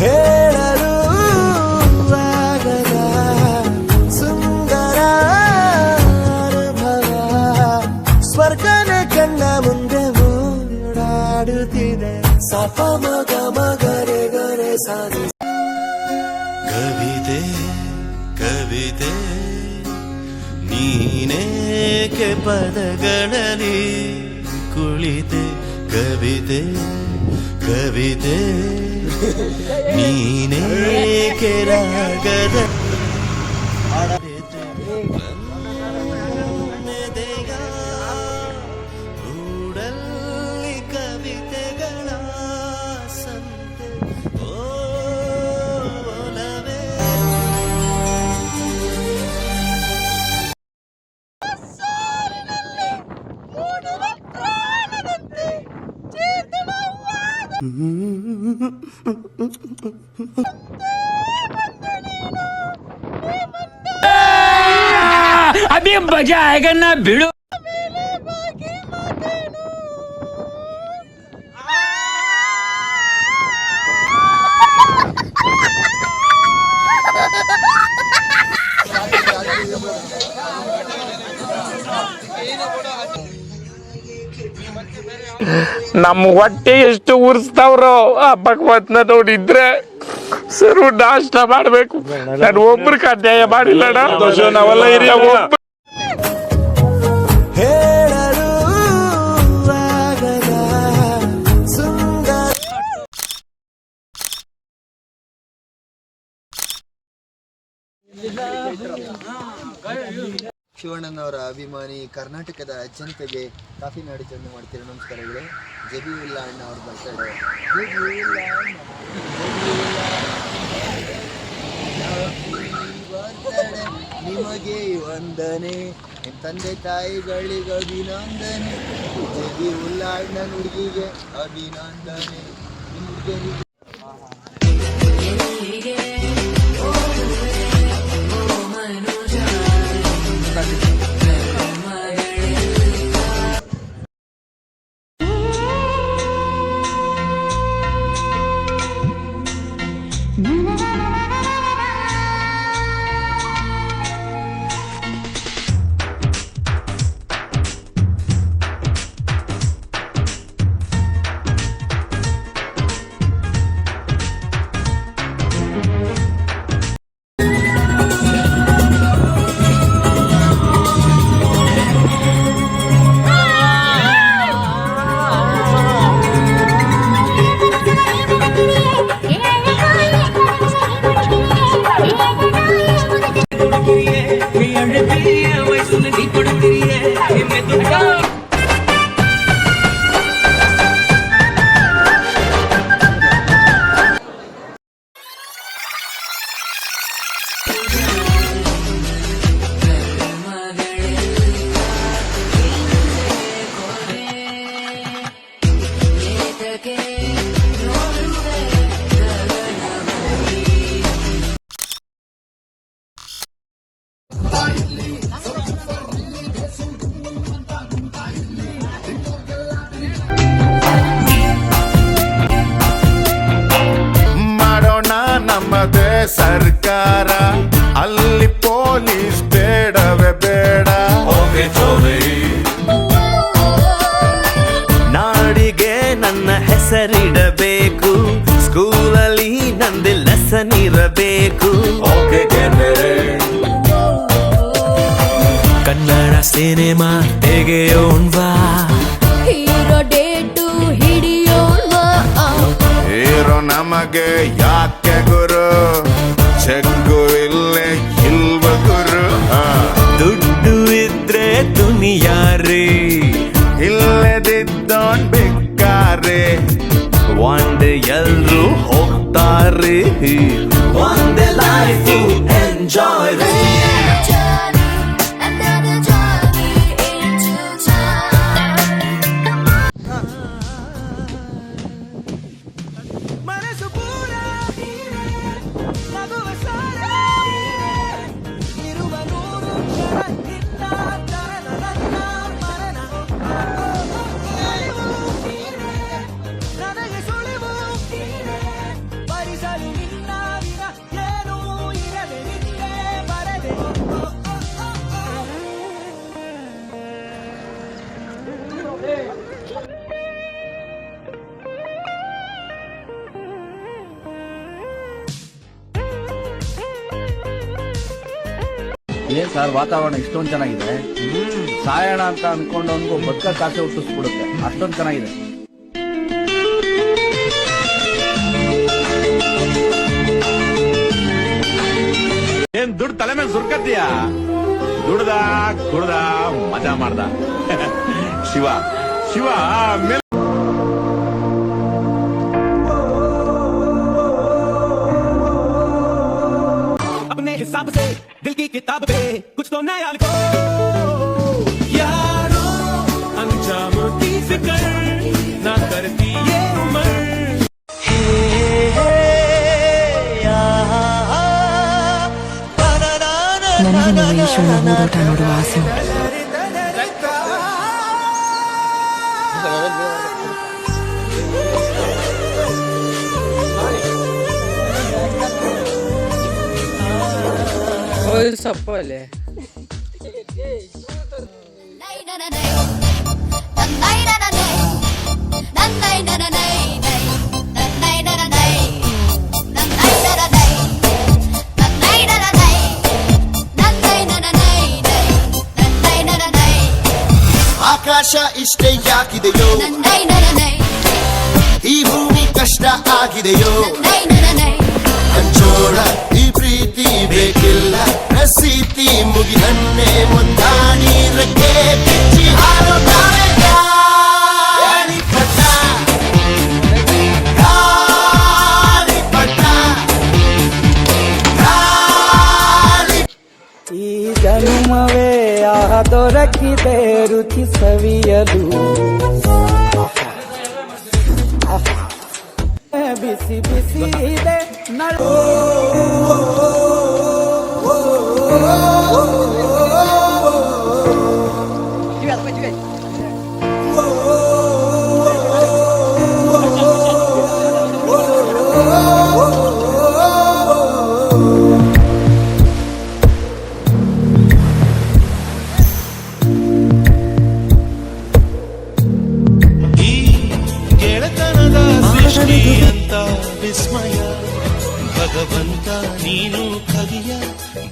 ಹೇಳಲು ಆಗದ ಸುಂದರ ಅನುಭವ ಸ್ವರ್ಗನ ಕಣ್ಣ ಮುಂದೆ ಓಡಾಡುತ್ತಿದೆ ಸಪ ಮಗ ಮಗರೆ ಗರೆ ಸಾಧಿ ಕವಿತೆ ಕವಿತೆ ನೀನೇಕೆ ಪದಗಳಲ್ಲಿ ಕುಳಿತೆ ಕವಿತೆ ಕವಿತೆ ನೀನೇಕೆ ರಾಗದ ಊಡಲ್ಲಿ ಕವಿತೆಗಳ ಸಂತೆ ಓಲವೇ अभी मजा आएगा ना भिड़ो ನಮ್ಮ ಹೊಟ್ಟೆ ಎಷ್ಟು ಉರ್ಸ್ತಾವ್ರೋ ಆ ಭಗವತ್ನ ನೋಡಿದ್ರೆ ಸರು ನಾಷ್ಟ ಮಾಡ್ಬೇಕು. ನಾನು ಒಬ್ರು ಅನ್ಯಾಯ ಮಾಡಿಲ್ಲಣ್ಣ. ನಾವೆಲ್ಲ ಹಿರಿಯ ಹೇಳಲು ಆಗದ ಸುಂದರ ಶಿವಣ್ಣನವರ ಅಭಿಮಾನಿ ಕರ್ನಾಟಕದ ಜನತೆಗೆ ಕಾಫಿ ನಾಡು ಚಂದ ಮಾಡ್ತೀರಾ ನಮಸ್ಕಾರಗಳು. ಜಬೀವುಲ್ಲ ಅಣ್ಣ ಅವ್ರ ಬರ್ತಾರೆ. ನಿಮಗೆ ವಂದನೆ, ನಿಮ್ಮ ತಂದೆ ತಾಯಿಗಳಿಗೆ ಅಭಿನಂದನೆ. ಜಬೀವುಲ್ಲ ಅಣ್ಣನ ಹುಡುಗಿಗೆ ಅಭಿನಂದನೆ. ನಿಮ್ಮ ಹುಡುಗರಿಗೆ ನಮ್ಮದೇ ಸರ್ಕಾರ, ಅಲ್ಲಿ ಪೊಲೀಸ್ ಬೇಡವೇ ಬೇಡ. ನಾಡಿಗೆ ನನ್ನ ಹೆಸರಿಡಬೇಕು, ಸ್ಕೂಲಲ್ಲಿ ನಂದು ಲೆಸನ್ ಇರಬೇಕು. ಕನ್ನಡ ಸಿನಿಮಾ ತೆಗೆಯೋಣ್ವಾ, ಹೀರೋ ಡೇಟು ಹಿಡಿಯೋಣ್ವಾ. ಹೀರೋ ನಮಗೆ ಯಾಕೆ ಗುರು, ಚೆಕ್ಕು ಇಲ್ಲೇ ಇಲ್ವ ಗುರು. ದುಡ್ಡು ಇದ್ರೆ ದುನಿಯಾರಿ, ಇಲ್ಲದಿದ್ದೋನ್ ಬೇಕಾರೆ. ಒಂದೇ ಎಲ್ರು ಹೋಗ್ತಾರೆ, ಒಂದೇ ಲೈಫ್ ಎಂಜಾಯ್ ರೇ. Another journey into time. ಏನ್ ಸರ್ ವಾತಾವರಣ ಇಷ್ಟೊಂದು ಚೆನ್ನಾಗಿದೆ, ಸಾಯೋಣ ಅಂತ ಅನ್ಕೊಂಡವನ್ಗೂ ಬದುಕ ಆಸೆ ಹುಟ್ಟಿಸ್ಬಿಡುತ್ತೆ, ಅಷ್ಟೊಂದು ಚೆನ್ನಾಗಿದೆ. ಏನ್ ದುಡ್ಡು ತಲೆ ಮೇಲೆ ಸುರ್ಕತ್ತೀಯ? ದುಡ್ದ ಕುಡ್ದ ಮಜಾ ಮಾಡ್ದ ಶಿವ ಶಿವ ಮೇಲೆ अपने हिसाब से दिल की किताब पे कुछ तो नया लिखो यारो, अंजाम की फिक्र ना करती ये उम्र. ನನಗೆ ನಮ್ಮ ಈಶ್ವರನ ಹೂದೋಟ ನೋಡುವ ಆಸೆ ಉಂಟು. ಸಪ್ಪಲೆ ಆಕಾಶ ಇಷ್ಟೇ ಯಾಕಿದೆಯೋ, ಈ ಭೂಮಿ ಕಷ್ಟ ಆಗಿದೆಯೋ, ಹಂಚೋಳ ಈ ಪ್ರೀತಿ ಬೇಕಿಲ್ಲ, ರಸೀತಿ ಮುಗಿದನ್ನೇ ಮುಂದಾಡಿ ರೆಕ್ಕೆ ಬಿಚ್ಚಿ ಹಾರುತ್ತಾರೆ ಗಾಳಿಪಟ, ಗಾಳಿಪಟ, ಗಾಳಿ. ಈ ಜನುಮವೇ ದೊರಕಿದೆ ರುಚಿ ಸವಿಯಲು, ಬಿಸಿ ಬಿಸಿ ಇದೆ ನಡು. ವಿಸ್ಮಯ ಭಗವಂತ ನೀನು ಕವಿಯ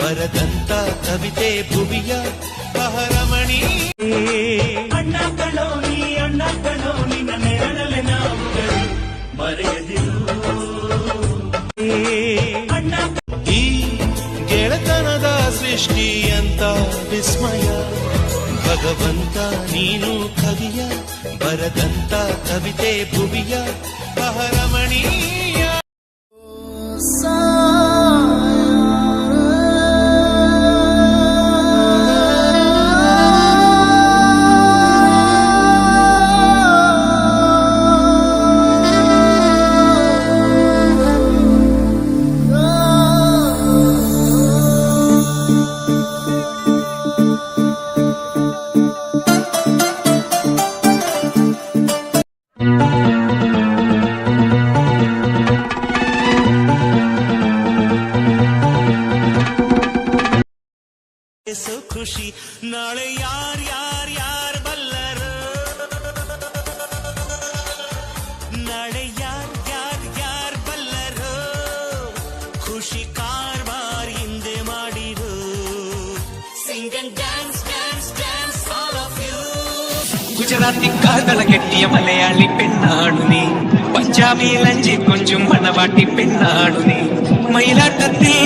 ಬರದಂತ ಕವಿತೆ ಭುವಿಯ ಬಹರಮಣಿ. ಅಣ್ಣ ಕಣೋ ನಿನ್ನ ನೆರಳಲೆ ನಾವುಗಳು ಮರೆಯದಿರು. ಅಣ್ಣ ಈ ಗೆಳೆತನದ ಸೃಷ್ಟಿ ಅಂತ ವಿಸ್ಮಯ ಭಗವಂತ ನೀನು ಕವಿಯ ಬರದಂತ ಕವಿತೆ ಭುವಿಯ ಬಹರಮಣೀಯ. ಖುಷಿ ನಾಳೆ ಯಾರ್ ಬಲ್ಲರು, ನಾಳೆ ಯಾರ್ ಬಲ್ಲರು, ಖುಷಿ ಕಾರ್ಬಾರ್ ಹಿಂದೆ ಮಾಡಿರು. Sing and dance dance dance all of you. Gujarati കാതള കെട്ടിയ മലയാളി പെണ്ണാണു നീ, പഞ്ചാബി ലഞ്ചി കൊഞ്ചും മണവാട്ടി പെണ്ണാണു നീ, മയിലാട്ടത്തിൽ